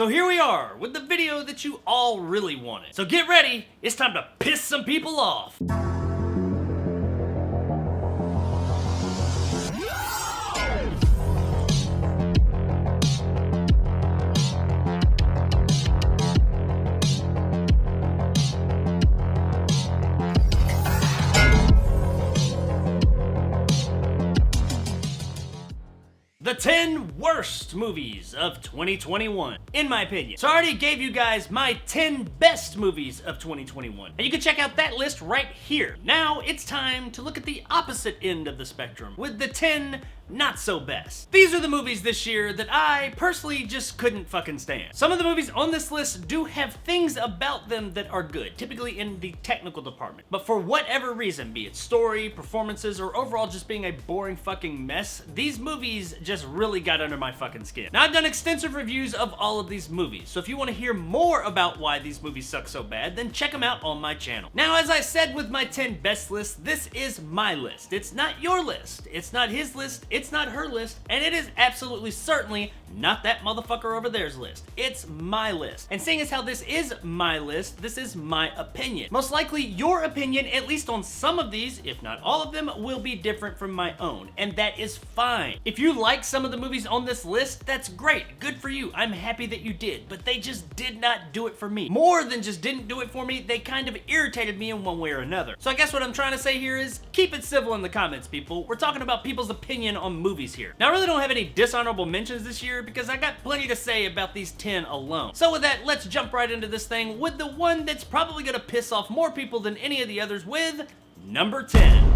So here we are with the video that you all really wanted. So get ready, it's time to piss some people off. The 10 worst movies of 2021, in my opinion. So I already gave you guys my 10 best movies of 2021, and you can check out that list right here. Now it's time to look at the opposite end of the spectrum with the 10 not so best. These are the movies this year that I personally just couldn't fucking stand. Some of the movies on this list do have things about them that are good, typically in the technical department. But for whatever reason, be it story, performances, or overall just being a boring fucking mess, these movies just really got under my fucking skin. Now I've done extensive reviews of all of these movies, so if you want to hear more about why these movies suck so bad, then check them out on my channel. Now as I said with my 10 best list, this is my list. It's not your list. It's not his list. It's not her list, and it is absolutely certainly not that motherfucker over there's list. It's my list. And seeing as how this is my list, this is my opinion. Most likely your opinion, at least on some of these, if not all of them, will be different from my own, and that is fine. If you like some of the movies on this list, that's great. Good for you. I'm happy that you did, but they just did not do it for me. More than just didn't do it for me, they kind of irritated me in one way or another. So I guess what I'm trying to say here is keep it civil in the comments, people. We're talking about people's opinion on movies here. Now I really don't have any dishonorable mentions this year because I got plenty to say about these 10 alone. So with that, let's jump right into this thing with the one that's probably gonna piss off more people than any of the others with number 10.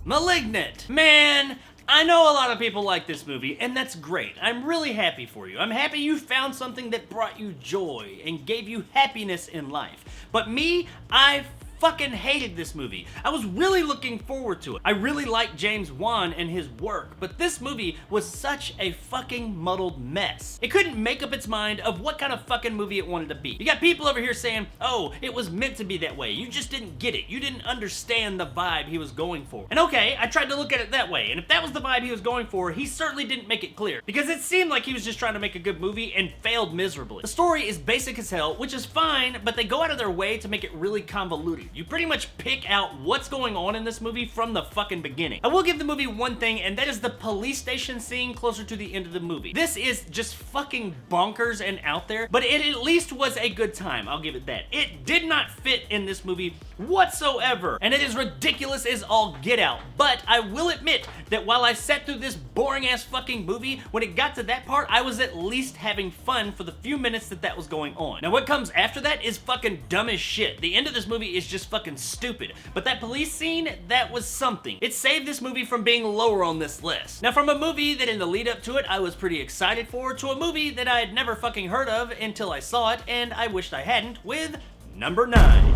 Malignant. Man, I know a lot of people like this movie, and that's great. I'm really happy for you. I'm happy you found something that brought you joy and gave you happiness in life. But me, I fucking hated this movie. I was really looking forward to it. I really liked James Wan and his work, but this movie was such a fucking muddled mess. It couldn't make up its mind of what kind of fucking movie it wanted to be. You got people over here saying, oh, it was meant to be that way. You just didn't get it. You didn't understand the vibe he was going for. And okay, I tried to look at it that way, and if that was the vibe he was going for, he certainly didn't make it clear, because it seemed like he was just trying to make a good movie and failed miserably. The story is basic as hell, which is fine, but they go out of their way to make it really convoluted. You pretty much pick out what's going on in this movie from the fucking beginning. I will give the movie one thing, and that is the police station scene closer to the end of the movie. This is just fucking bonkers and out there, but it at least was a good time. I'll give it that. It did not fit in this movie whatsoever, and it is ridiculous as all get out. But I will admit that while I sat through this boring ass fucking movie, when it got to that part, I was at least having fun for the few minutes that was going on. Now what comes after that is fucking dumb as shit. The end of this movie is just fucking stupid. But that police scene, that was something. It saved this movie from being lower on this list. Now from a movie that in the lead up to it I was pretty excited for, to a movie that I had never fucking heard of until I saw it, and I wished I hadn't, with number 9.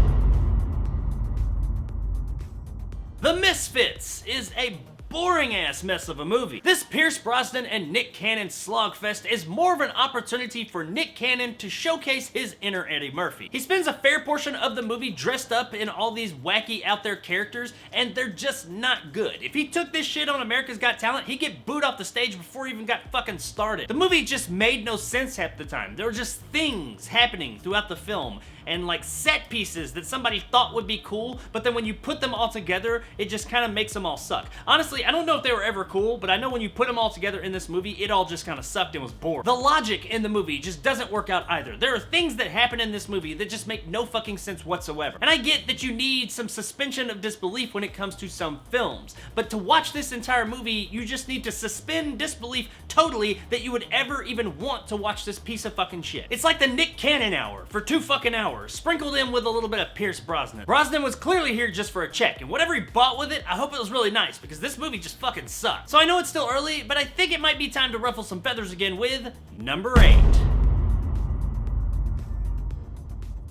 The Misfits is a boring ass mess of a movie. This Pierce Brosnan and Nick Cannon slogfest is more of an opportunity for Nick Cannon to showcase his inner Eddie Murphy. He spends a fair portion of the movie dressed up in all these wacky out there characters, and they're just not good. If he took this shit on America's Got Talent, he'd get booed off the stage before he even got fucking started. The movie just made no sense half the time. There were just things happening throughout the film, and like set pieces that somebody thought would be cool, but then when you put them all together, it just kind of makes them all suck. Honestly, I don't know if they were ever cool, but I know when you put them all together in this movie, it all just kind of sucked and was boring. The logic in the movie just doesn't work out either. There are things that happen in this movie that just make no fucking sense whatsoever. And I get that you need some suspension of disbelief when it comes to some films, but to watch this entire movie, you just need to suspend disbelief totally that you would ever even want to watch this piece of fucking shit. It's like the Nick Cannon hour for 2 fucking hours, sprinkled in with a little bit of Pierce Brosnan. Brosnan was clearly here just for a check, and whatever he bought with it, I hope it was really nice, because this movie just fucking sucks. So I know it's still early, but I think it might be time to ruffle some feathers again with number 8.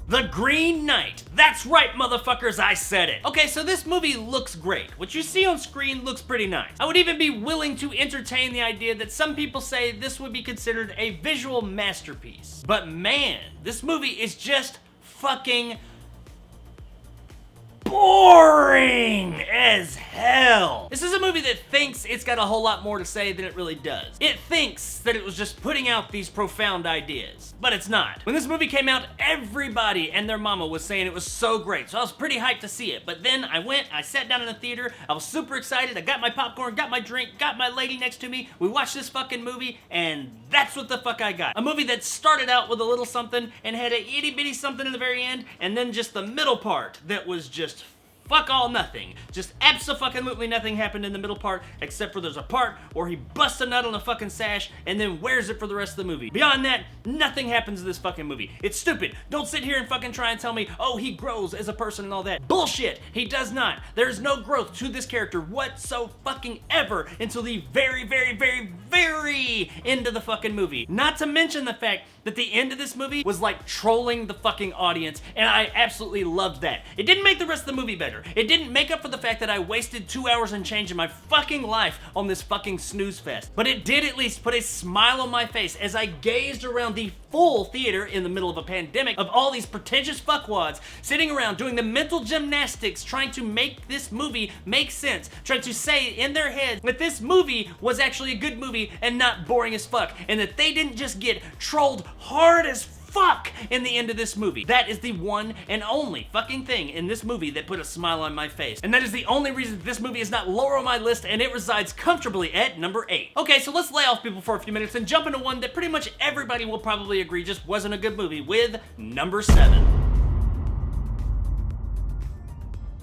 The Green Knight. That's right, motherfuckers, I said it. Okay, so this movie looks great. What you see on screen looks pretty nice. I would even be willing to entertain the idea that some people say this would be considered a visual masterpiece. But man, this movie is just fucking boring as hell. This is a movie that thinks it's got a whole lot more to say than it really does. It thinks that it was just putting out these profound ideas, but it's not. When this movie came out, everybody and their mama was saying it was so great, so I was pretty hyped to see it. But then I sat down in the theater, I was super excited, I got my popcorn, got my drink, got my lady next to me, we watched this fucking movie, and that's what the fuck I got. A movie that started out with a little something and had a itty bitty something in the very end, and then just the middle part that was just fuck all nothing. Just abso-fucking-lutely nothing happened in the middle part, except for there's a part where he busts a nut on a fucking sash and then wears it for the rest of the movie. Beyond that, nothing happens in this fucking movie. It's stupid. Don't sit here and fucking try and tell me, oh, he grows as a person and all that. Bullshit. He does not. There's no growth to this character whatsoever until the very, very, very, very end of the fucking movie. Not to mention the fact that the end of this movie was like trolling the fucking audience, and I absolutely loved that. It didn't make the rest of the movie better. It didn't make up for the fact that I wasted 2 hours and change of my fucking life on this fucking snooze fest. But it did at least put a smile on my face as I gazed around the full theater in the middle of a pandemic of all these pretentious fuckwads sitting around doing the mental gymnastics trying to make this movie make sense, trying to say in their head that this movie was actually a good movie and not boring as fuck, and that they didn't just get trolled hard as fuck in the end of this movie. That is the one and only fucking thing in this movie that put a smile on my face. And that is the only reason this movie is not lower on my list, and it resides comfortably at number 8. Okay, so let's lay off people for a few minutes and jump into one that pretty much everybody will probably agree just wasn't a good movie, with number 7.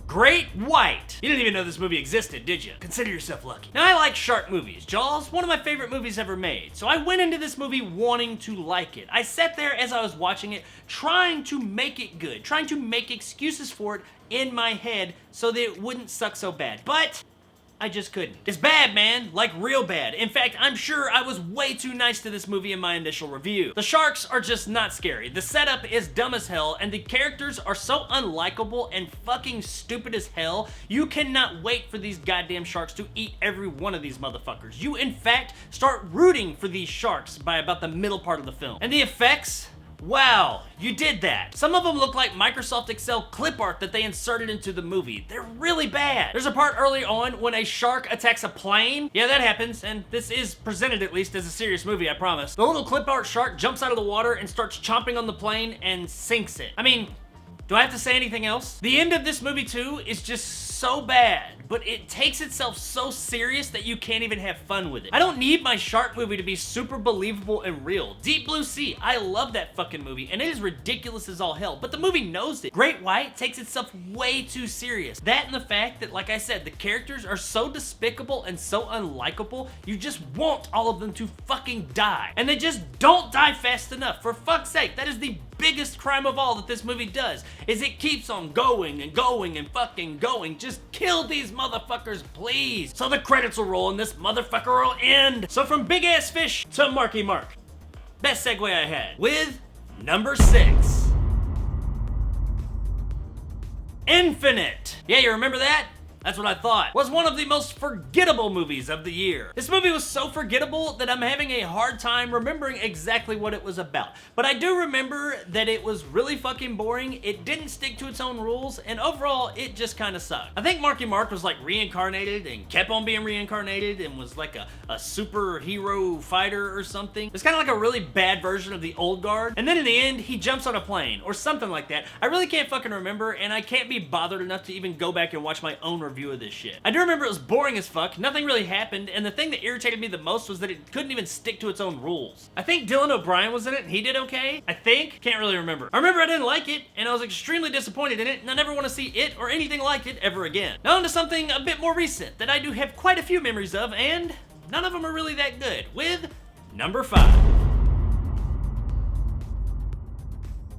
Great White. You didn't even know this movie existed, did you? Consider yourself lucky. Now, I like shark movies. Jaws, one of my favorite movies ever made. So I went into this movie wanting to like it. I sat there as I was watching it, trying to make it good, trying to make excuses for it in my head so that it wouldn't suck so bad. But I just couldn't. It's bad, man. Like, real bad. In fact, I'm sure I was way too nice to this movie in my initial review. The sharks are just not scary. The setup is dumb as hell, and the characters are so unlikable and fucking stupid as hell, you cannot wait for these goddamn sharks to eat every one of these motherfuckers. You, in fact, start rooting for these sharks by about the middle part of the film. And the effects? Wow, you did that. Some of them look like Microsoft Excel clip art that they inserted into the movie. They're really bad. There's a part early on when a shark attacks a plane. Yeah, that happens, and this is presented at least as a serious movie, I promise. The little clip art shark jumps out of the water and starts chomping on the plane and sinks it. I mean, do I have to say anything else? The end of this movie too is just so bad, but it takes itself so serious that you can't even have fun with it. I don't need my shark movie to be super believable and real. Deep Blue Sea, I love that fucking movie, and it is ridiculous as all hell, but the movie knows it. Great White takes itself way too serious. That and the fact that, like I said, the characters are so despicable and so unlikable, you just want all of them to fucking die. And they just don't die fast enough. For fuck's sake, that is the biggest crime of all that this movie does, is it keeps on going and going and fucking going. Just kill these motherfuckers, please. So the credits will roll and this motherfucker will end. So from Big Ass Fish to Marky Mark. Best segue I had, with number 6. Infinite. Yeah, you remember that? That's what I thought. Was one of the most forgettable movies of the year. This movie was so forgettable that I'm having a hard time remembering exactly what it was about. But I do remember that it was really fucking boring, it didn't stick to its own rules, and overall, it just kind of sucked. I think Marky Mark was like reincarnated and kept on being reincarnated and was like a superhero fighter or something. It's kind of like a really bad version of the old guard. And then in the end, he jumps on a plane or something like that. I really can't fucking remember, and I can't be bothered enough to even go back and watch my own review of this shit. I do remember it was boring as fuck, nothing really happened, and the thing that irritated me the most was that it couldn't even stick to its own rules. I think Dylan O'Brien was in it and he did okay, I think? Can't really remember. I remember I didn't like it, and I was extremely disappointed in it, and I never want to see it or anything like it ever again. Now on to something a bit more recent that I do have quite a few memories of, and none of them are really that good, with number 5.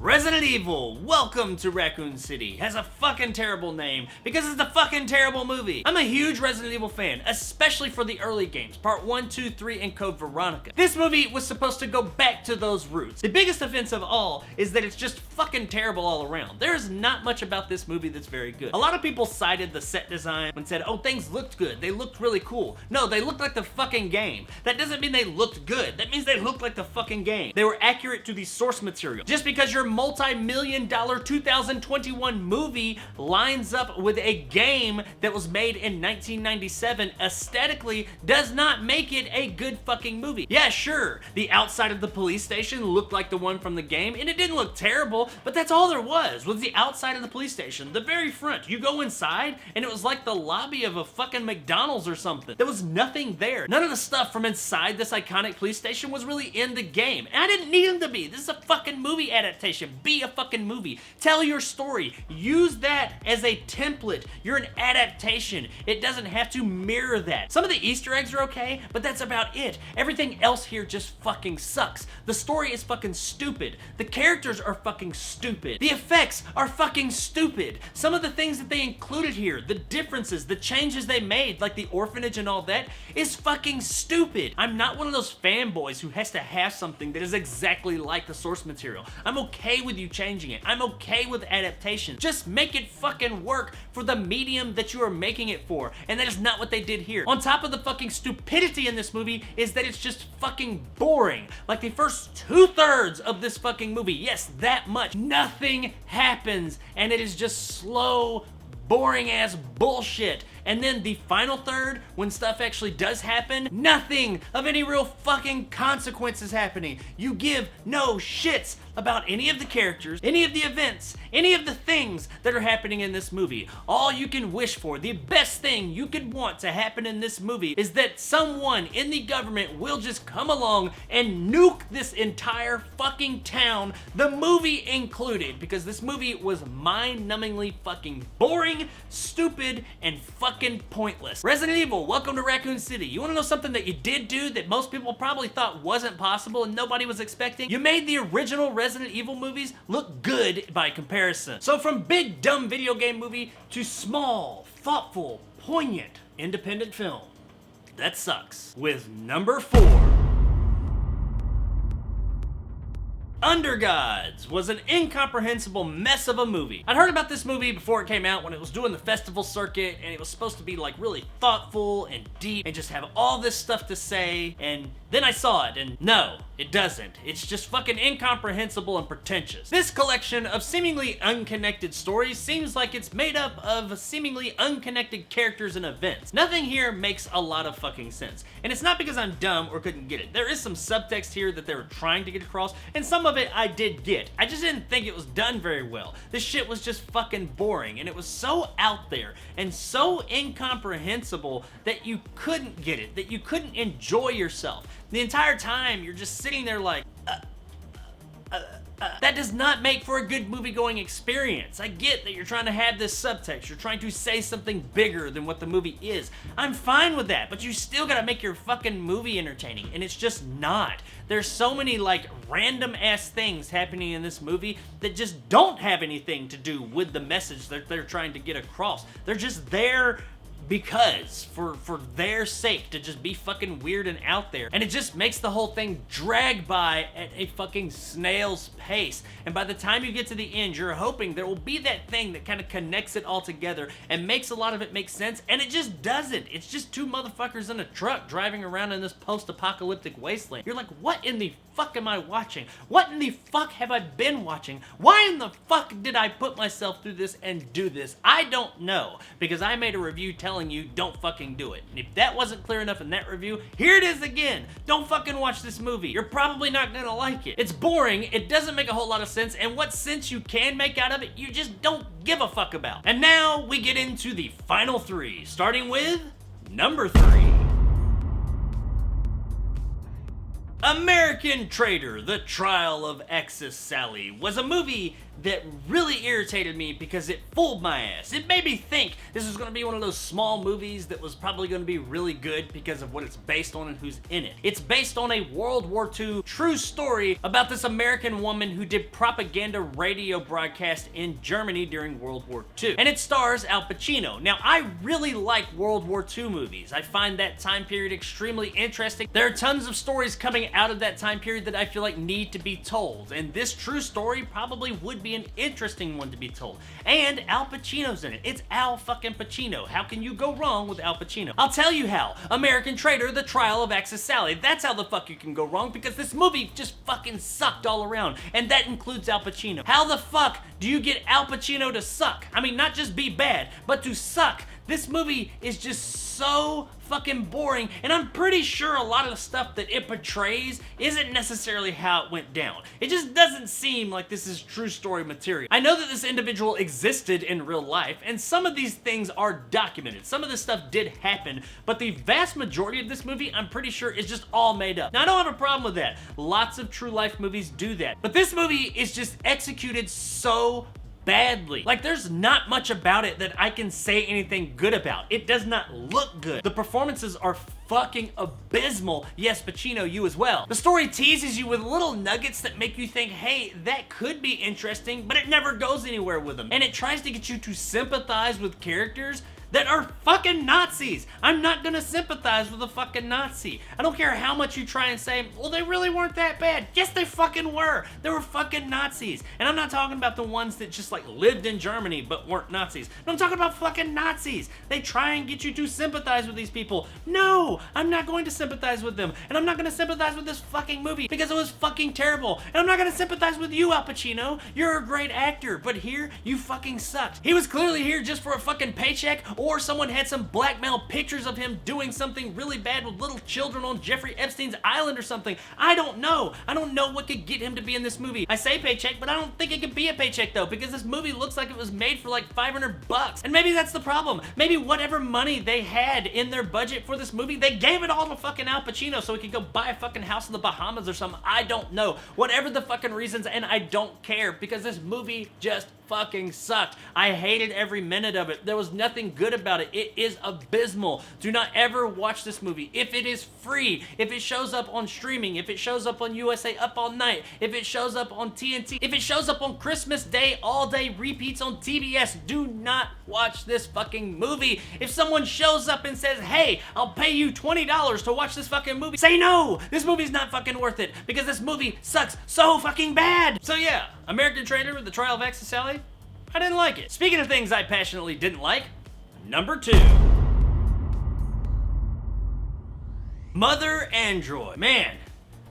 Resident Evil, Welcome to Raccoon City, has a fucking terrible name because it's a fucking terrible movie. I'm a huge Resident Evil fan, especially for the early games, part 1, 2, 3, and Code Veronica. This movie was supposed to go back to those roots. The biggest offense of all is that it's just fucking terrible all around. There is not much about this movie that's very good. A lot of people cited the set design and said, oh, things looked good, they looked really cool. No, they looked like the fucking game. That doesn't mean they looked good, that means they looked like the fucking game. They were accurate to the source material. Just because your multi-million-dollar 2021 movie lines up with a game that was made in 1997 aesthetically does not make it a good fucking movie. Yeah, sure, the outside of the police station looked like the one from the game, and it didn't look terrible, but that's all there was the outside of the police station, the very front. You go inside, and it was like the lobby of a fucking McDonald's or something. There was nothing there. None of the stuff from inside this iconic police station was really in the game, and I didn't need them to be. This is a fucking movie adaptation. Be a fucking movie. Tell your story. Use that as a template. You're an adaptation. It doesn't have to mirror that. Some of the Easter eggs are okay, but that's about it. Everything else here just fucking sucks. The story is fucking stupid. The characters are fucking stupid. The effects are fucking stupid. Some of the things that they included here, the differences, the changes they made, like the orphanage and all that, is fucking stupid. I'm not one of those fanboys who has to have something that is exactly like the source material. I'm okay with you changing it. I'm okay with adaptation. Just make it fucking work for the medium that you are making it for. And that is not what they did here. On top of the fucking stupidity in this movie is that it's just fucking boring. Like the first 2/3 of this fucking movie, yes, that much. Nothing happens, and it is just slow, boring ass bullshit. And then the final third, when stuff actually does happen, nothing of any real fucking consequences happening. You give no shits about any of the characters, any of the events, any of the things that are happening in this movie. All you can wish for, the best thing you could want to happen in this movie is that someone in the government will just come along and nuke this entire fucking town, the movie included, because this movie was mind-numbingly fucking boring, stupid, and fucking pointless. Resident Evil, welcome to Raccoon City. You wanna know something that you did do that most people probably thought wasn't possible and nobody was expecting? You made the original Resident Evil movies look good by comparison. So from big dumb video game movie to small, thoughtful, poignant, independent film. That sucks. With number 4. Undergods was an incomprehensible mess of a movie. I'd heard about this movie before it came out when it was doing the festival circuit, and it was supposed to be like really thoughtful and deep and just have all this stuff to say, and then I saw it, and no, it doesn't. It's just fucking incomprehensible and pretentious. This collection of seemingly unconnected stories seems like it's made up of seemingly unconnected characters and events. Nothing here makes a lot of fucking sense. And it's not because I'm dumb or couldn't get it. There is some subtext here that they were trying to get across, and some of it I did get. I just didn't think it was done very well. This shit was just fucking boring, and it was so out there and so incomprehensible that you couldn't get it, that you couldn't enjoy yourself. The entire time, you're just sitting there like, that does not make for a good movie-going experience. I get that you're trying to have this subtext. You're trying to say something bigger than what the movie is. I'm fine with that, but you still gotta make your fucking movie entertaining, and it's just not. There's so many, like, random-ass things happening in this movie that just don't have anything to do with the message that they're trying to get across. They're just there because for their sake, to just be fucking weird and out there. And it just makes the whole thing drag by at a fucking snail's pace. And by the time you get to the end, you're hoping there will be that thing that kind of connects it all together and makes a lot of it make sense, and it just doesn't. It's just two motherfuckers in a truck driving around in this post-apocalyptic wasteland. You're like, what in the fuck am I watching? What in the fuck have I been watching? Why in the fuck did I put myself through this and do this? I don't know, because I made a review telling you don't fucking do it. And if that wasn't clear enough in that review, here it is again. Don't fucking watch this movie. You're probably not gonna like it. It's boring, it doesn't make a whole lot of sense, and what sense you can make out of it, you just don't give a fuck about. And now we get into the final 3, starting with number 3. American Trader, The Trial of Axis Sally was a movie that really irritated me because it fooled my ass. It made me think this was gonna be one of those small movies that was probably gonna be really good because of what it's based on and who's in it. It's based on a World War II true story about this American woman who did propaganda radio broadcast in Germany during World War II. And it stars Al Pacino. Now, I really like World War II movies. I find that time period extremely interesting. There are tons of stories coming out of that time period that I feel like need to be told, and this true story probably would be be an interesting one to be told. And Al Pacino's in it. It's Al fucking Pacino. How can you go wrong with Al Pacino? I'll tell you how. American Traitor, The Trial of Axis Sally. That's how the fuck you can go wrong, because this movie just fucking sucked all around. And that includes Al Pacino. How the fuck do you get Al Pacino to suck? I mean, not just be bad, but to suck. This movie is just so fucking boring, and I'm pretty sure a lot of the stuff that it portrays isn't necessarily how it went down. It just doesn't seem like this is true story material. I know that this individual existed in real life, and some of these things are documented. Some of this stuff did happen, but the vast majority of this movie, I'm pretty sure, is just all made up. Now, I don't have a problem with that. Lots of true life movies do that. But this movie is just executed so badly. Like, there's not much about it that I can say anything good about. It does not look good. The performances are fucking abysmal. Yes, Pacino, you as well. The story teases you with little nuggets that make you think, hey, that could be interesting, but it never goes anywhere with them. And it tries to get you to sympathize with characters that are fucking Nazis. I'm not gonna sympathize with a fucking Nazi. I don't care how much you try and say, well, they really weren't that bad. Yes, they fucking were. They were fucking Nazis. And I'm not talking about the ones that just like lived in Germany but weren't Nazis. No, I'm talking about fucking Nazis. They try and get you to sympathize with these people. No, I'm not going to sympathize with them. And I'm not gonna sympathize with this fucking movie because it was fucking terrible. And I'm not gonna sympathize with you, Al Pacino. You're a great actor, but here, you fucking sucked. He was clearly here just for a fucking paycheck, or someone had some blackmail pictures of him doing something really bad with little children on Jeffrey Epstein's island or something. I don't know. I don't know what could get him to be in this movie. I say paycheck, but I don't think it could be a paycheck though, because this movie looks like it was made for like $500. And maybe that's the problem. Maybe whatever money they had in their budget for this movie, they gave it all to fucking Al Pacino so he could go buy a fucking house in the Bahamas or something. I don't know. Whatever the fucking reasons, and I don't care, because this movie just fucking sucked. I hated every minute of it. There was nothing good about it. It is abysmal. Do not ever watch this movie. If it is free, if it shows up on streaming, if it shows up on USA Up All Night, if it shows up on TNT, if it shows up on Christmas Day, all day repeats on TBS, do not watch this fucking movie. If someone shows up and says, hey, I'll pay you $20 to watch this fucking movie, say no. This movie's not fucking worth it, because this movie sucks so fucking bad. So yeah, American Traitor, The Trial of Axis Sally, I didn't like it. Speaking of things I passionately didn't like, number 2. Mother Android. Man,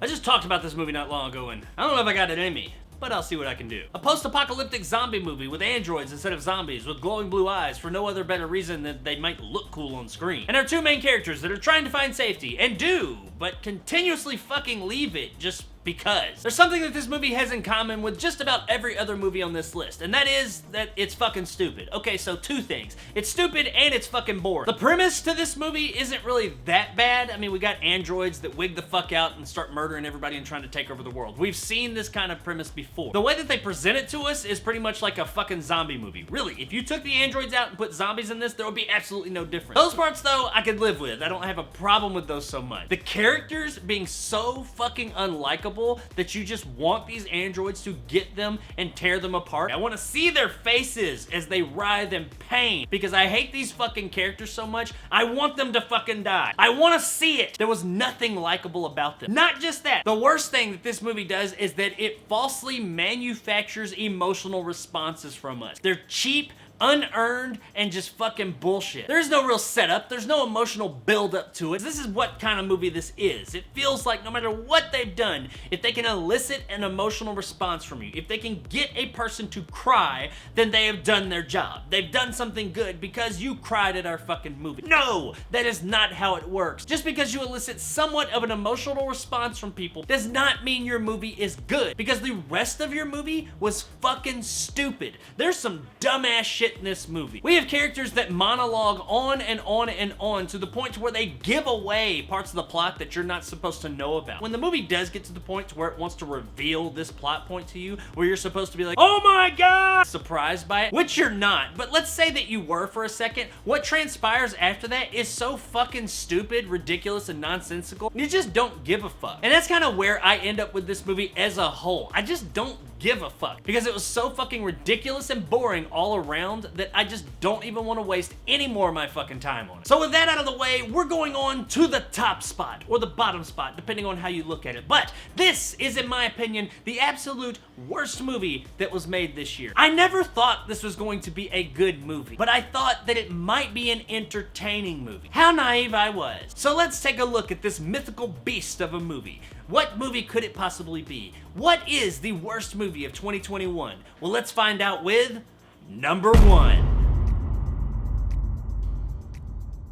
I just talked about this movie not long ago, and I don't know if I got it in me, but I'll see what I can do. A post-apocalyptic zombie movie with androids instead of zombies, with glowing blue eyes for no other better reason than they might look cool on screen. And our two main characters that are trying to find safety, and do, but continuously fucking leave it just because. There's something that this movie has in common with just about every other movie on this list, and that is that it's fucking stupid. Okay, so 2 things. It's stupid and it's fucking boring. The premise to this movie isn't really that bad. I mean, we got androids that wig the fuck out and start murdering everybody and trying to take over the world. We've seen this kind of premise before. The way that they present it to us is pretty much like a fucking zombie movie. Really, if you took the androids out and put zombies in this, there would be absolutely no difference. Those parts, though, I could live with. I don't have a problem with those so much. The characters being so fucking unlikable that you just want these androids to get them and tear them apart. I want to see their faces as they writhe in pain, because I hate these fucking characters so much. I want them to fucking die. I want to see it. There was nothing likable about them. Not just that. The worst thing that this movie does is that it falsely manufactures emotional responses from us. They're cheap, unearned, and just fucking bullshit. There's no real setup. There's no emotional build up to it. This is what kind of movie this is. It feels like no matter what they've done, if they can elicit an emotional response from you, if they can get a person to cry, then they have done their job. They've done something good because you cried at our fucking movie. No, that is not how it works. Just because you elicit somewhat of an emotional response from people does not mean your movie is good, because the rest of your movie was fucking stupid. There's some dumbass shit in this movie. We have characters that monologue on and on and on to the point to where they give away parts of the plot that you're not supposed to know about. When the movie does get to the point to where it wants to reveal this plot point to you, where you're supposed to be like, oh my god, surprised by it, which you're not, but let's say that you were for a second, what transpires after that is so fucking stupid, ridiculous, and nonsensical, you just don't give a fuck. And that's kind of where I end up with this movie as a whole. I just don't give a fuck because it was so fucking ridiculous and boring all around that I just don't even want to waste any more of my fucking time on it. So with that out of the way, we're going on to the top spot or the bottom spot, depending on how you look at it. But this is, in my opinion, the absolute worst movie that was made this year. I never thought this was going to be a good movie, but I thought that it might be an entertaining movie. How naive I was. So let's take a look at this mythical beast of a movie. What movie could it possibly be? What is the worst movie of 2021? Well, let's find out with number 1.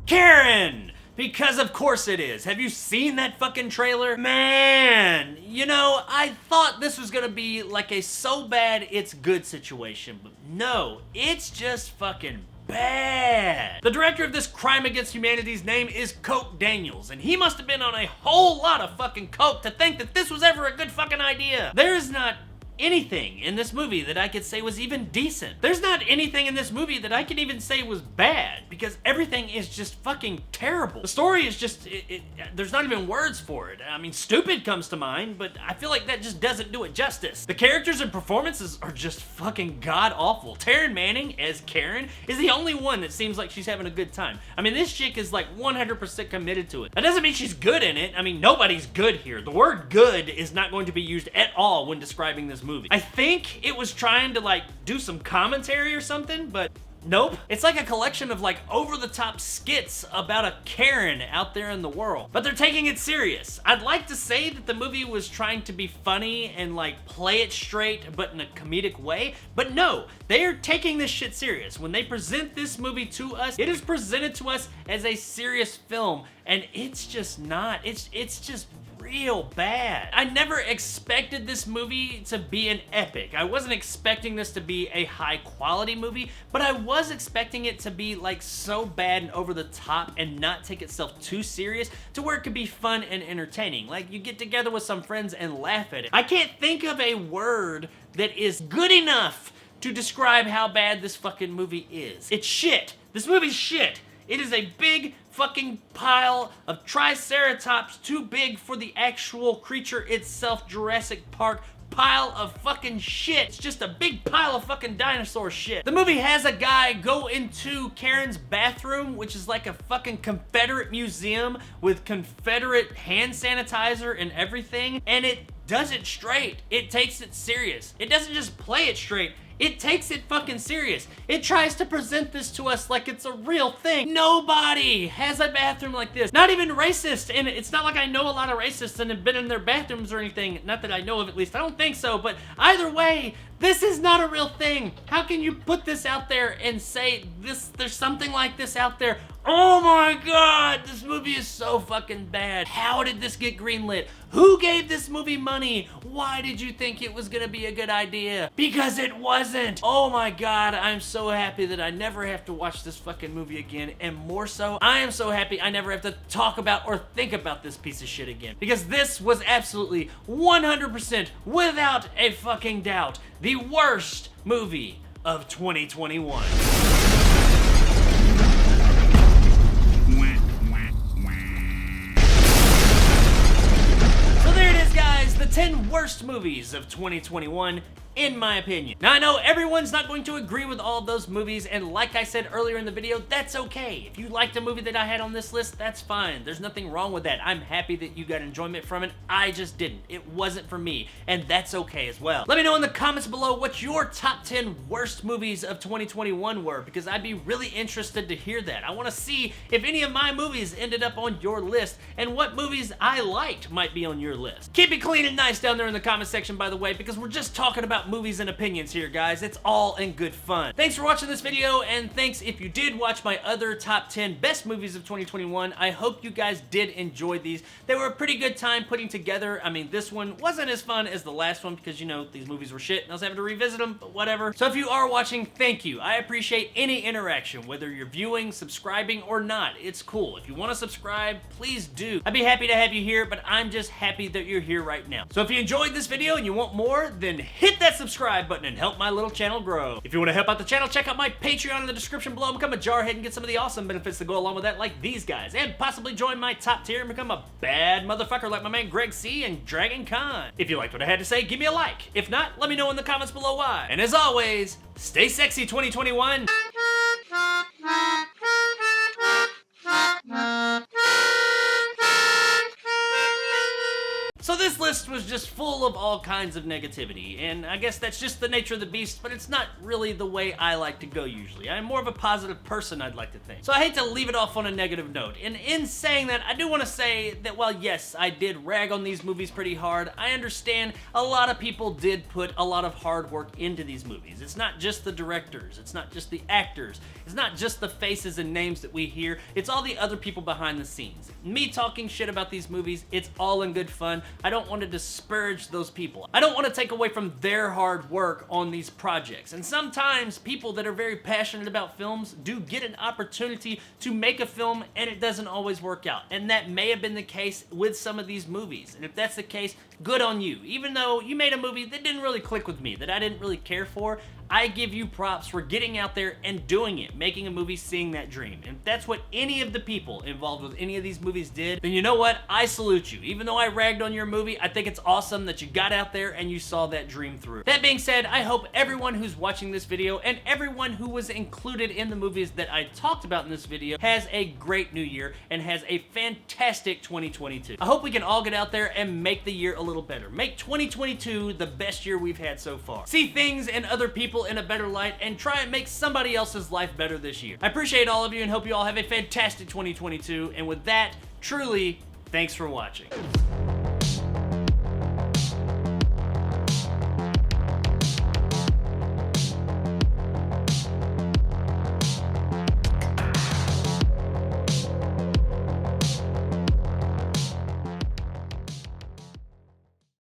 Karen! Because of course it is. Have you seen that fucking trailer? Man, you know, I thought this was gonna be like a so bad it's good situation, but no, it's just fucking bad. The director of this crime against humanity's name is Coke Daniels, and he must have been on a whole lot of fucking coke to think that this was ever a good fucking idea. There is not anything in this movie that I could say was even decent. There's not anything in this movie that I can even say was bad, because everything is just fucking terrible. The story is just, there's not even words for it. I mean, stupid comes to mind, but I feel like that just doesn't do it justice. The characters and performances are just fucking god-awful. Taryn Manning as Karen is the only one that seems like she's having a good time. I mean, this chick is like 100% committed to it. That doesn't mean she's good in it. I mean, nobody's good here. The word good is not going to be used at all when describing this movie. I think it was trying to like do some commentary or something, but nope. It's like a collection of like over-the-top skits about a Karen out there in the world. But they're taking it serious. I'd like to say that the movie was trying to be funny and like play it straight, but in a comedic way. But no, they are taking this shit serious. When they present this movie to us, it is presented to us as a serious film, and it's just not. It's just real bad. I never expected this movie to be an epic. I wasn't expecting this to be a high quality movie, but I was expecting it to be like so bad and over the top and not take itself too serious to where it could be fun and entertaining. Like you get together with some friends and laugh at it. I can't think of a word that is good enough to describe how bad this fucking movie is. It's shit. This movie's shit. It is a big fucking pile of triceratops too big for the actual creature itself, Jurassic Park pile of fucking shit. It's just a big pile of fucking dinosaur shit. The movie has a guy go into Karen's bathroom, which is like a fucking Confederate museum with Confederate hand sanitizer and everything, and it does it straight. It takes it serious. It doesn't just play it straight. It takes it fucking serious. It tries to present this to us like it's a real thing. Nobody has a bathroom like this. Not even racist. And it's not like I know a lot of racists and have been in their bathrooms or anything. Not that I know of, at least. I don't think so. But either way, this is not a real thing. How can you put this out there and say there's something like this out there? Oh my god, this movie is so fucking bad. How did this get greenlit? Who gave this movie money? Why did you think it was gonna be a good idea? Because it wasn't. Oh my god, I'm so happy that I never have to watch this fucking movie again. And more so, I am so happy I never have to talk about or think about this piece of shit again. Because this was absolutely 100%, without a fucking doubt, the worst movie of 2021. The 10 worst movies of 2021, in my opinion. Now I know everyone's not going to agree with all of those movies, and like I said earlier in the video, that's okay. If you liked a movie that I had on this list, that's fine. There's nothing wrong with that. I'm happy that you got enjoyment from it. I just didn't. It wasn't for me, and that's okay as well. Let me know in the comments below what your top 10 worst movies of 2021 were, because I'd be really interested to hear that. I want to see if any of my movies ended up on your list, and what movies I liked might be on your list. Keep it clean and nice down there in the comment section, by the way, because we're just talking about movies and opinions here, guys. It's all in good fun. Thanks for watching this video, and thanks if you did watch my other top 10 best movies of 2021. I hope you guys did enjoy these. They were a pretty good time putting together. I mean, this one wasn't as fun as the last one because, you know, these movies were shit and I was having to revisit them, but whatever. So if you are watching, thank you. I appreciate any interaction, whether you're viewing, subscribing, or not. It's cool. If you want to subscribe, please do. I'd be happy to have you here, but I'm just happy that you're here right now. So if you enjoyed this video and you want more, then hit that subscribe button and help my little channel grow. If you want to help out the channel, check out my Patreon in the description below and become a jarhead and get some of the awesome benefits that go along with that, like these guys, and possibly join my top tier and become a bad motherfucker like my man Greg C and Dragon Khan. If you liked what I had to say, give me a like. If not, let me know in the comments below why. And as always, stay sexy 2021. So this list was just full of all kinds of negativity, and I guess that's just the nature of the beast, but it's not really the way I like to go usually. I'm more of a positive person, I'd like to think. So I hate to leave it off on a negative note, and in saying that, I do want to say that while yes, I did rag on these movies pretty hard, I understand a lot of people did put a lot of hard work into these movies. It's not just the directors, it's not just the actors, it's not just the faces and names that we hear, it's all the other people behind the scenes. Me talking shit about these movies, it's all in good fun. I don't want to disparage those people. I don't want to take away from their hard work on these projects. And sometimes people that are very passionate about films do get an opportunity to make a film and it doesn't always work out. And that may have been the case with some of these movies. And if that's the case, good on you. Even though you made a movie that didn't really click with me, that I didn't really care for, I give you props for getting out there and doing it, making a movie, seeing that dream. And if that's what any of the people involved with any of these movies did, then you know what? I salute you. Even though I ragged on your movie, I think it's awesome that you got out there and you saw that dream through. That being said, I hope everyone who's watching this video and everyone who was included in the movies that I talked about in this video has a great new year and has a fantastic 2022. I hope we can all get out there and make the year a little better. Make 2022 the best year we've had so far. See things and other people in a better light and try and make somebody else's life better this year. I appreciate all of you and hope you all have a fantastic 2022. And with that, truly, thanks for watching.